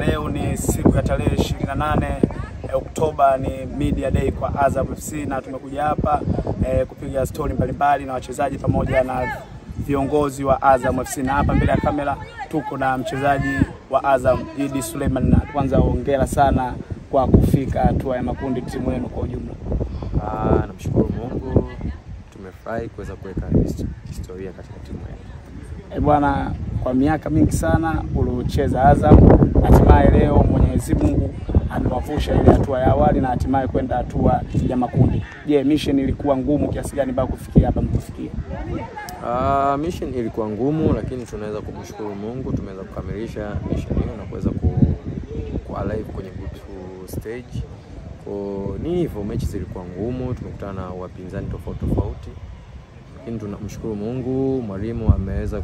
Leo ni siku ya tarehe 28 Oktoba, ni Media Day kwa Azam FC na tumekuja hapa kupiga story mbalimbali na wachezaji pamoja na viongozi wa Azam FC, na hapa mbele ya kamera tuko na mchezaji wa Azam Idi Suleiman. Na kwanza hongera sana kwa kufika hatua ya makundi timu yenu kwa ujumla. Namshukuru Mungu, tumefurahi kuweza kuweka historia katika timu yetu. Bwana, kwa miaka mingi sana uliocheza Azam, hatimaye leo Mwenyezi Mungu amewavusha ile hatua ya awali na hatimaye kwenda hatua ya makundi. Je, mission ilikuwa ngumu kiasi gani mpaka kufikia hapa mlipofikia? Mission ilikuwa ngumu, lakini tunaweza kumshukuru Mungu, tumeweza kukamilisha mission hiyo na kuweza ku alive kwenye group stage. Ni hivyo, mechi zilikuwa ngumu, tumekutana na wapinzani tofauti, lakini tunamshukuru Mungu, mwalimu ameweza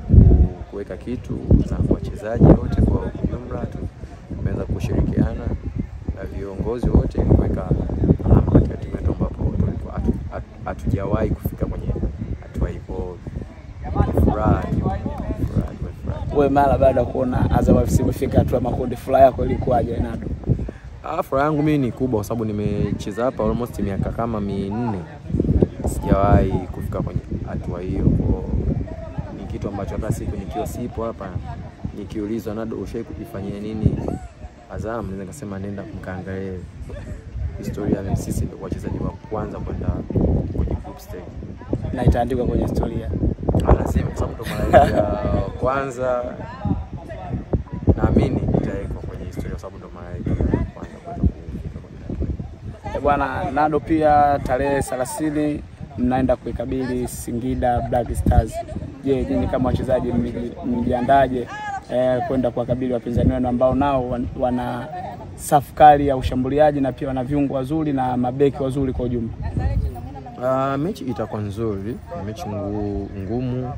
kuweka kitu na wachezaji wote kwa ujumla tumeweza kushirikiana na viongozi wote kuweka alama katika timu yetu, ambapo tulikuwa hatujawahi kufika kwenye hatua hiyo. Furaha. Wewe mara baada ya kuona Azam FC imefika hatua ya makundi, furaha yako ilikuwaje Nado? Furaha yangu mimi ni kubwa kwa sababu nimecheza hapa almost miaka kama 4. Sijawahi kufika kwenye hatua hiyo. Ni kitu ambacho hata siku nikiwa sipo hapa nikiulizwa Nado ushawahi kufanyia nini Azam, naweza kusema nenda mkaangalie historia ya sisi ndio wachezaji wa kwanza kwenda kwenye group stage. Na itaandikwa kwenye historia. Lazima, kwa sababu ndo mara ya kwanza, naamini itawekwa kwenye historia kwa sababu ndo mara ya kwanza kwenda kufika kwenye hatua. Bwana Nado, pia tarehe 30 mnaenda kuikabili Singida Black Stars. Je, nyinyi kama wachezaji mjiandaje kwenda kuwakabili wapinzani wenu ambao nao wana safu kali ya ushambuliaji na pia wana viungo wazuri na mabeki wazuri kwa ujumla? Mechi itakuwa nzuri, mechi ngumu.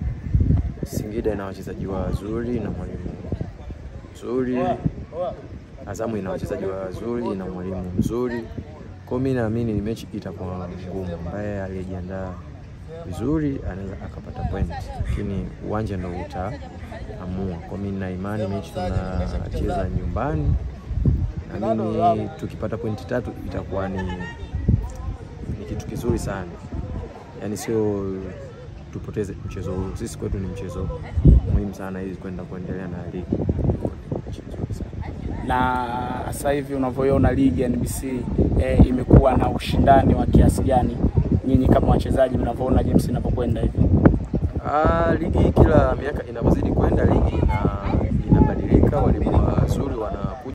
Singida ina wachezaji wazuri na mwalimu mzuri. Azamu ina wachezaji wazuri na mwalimu mzuri. Kwa mimi naamini ni mechi itakuwa ngumu. Ambaye alijiandaa vizuri anaweza akapata point, lakini uwanja ndio utaamua. Kwa mimi na imani mechi tunacheza nyumbani, na mimi tukipata point 3 itakuwa ni kitu kizuri sana. Yaani sio tupoteze mchezo huu. Sisi kwetu ni mchezo muhimu sana ili kuendelea na ligi. Na sasa hivi unavyoiona ligi ya NBC imekuwa na ushindani wa kiasi gani? Nyinyi kama wachezaji mnavyoona James inapokwenda hivi? Ligi kila miaka inapozidi kwenda ligi inabadilika, walimu wazuri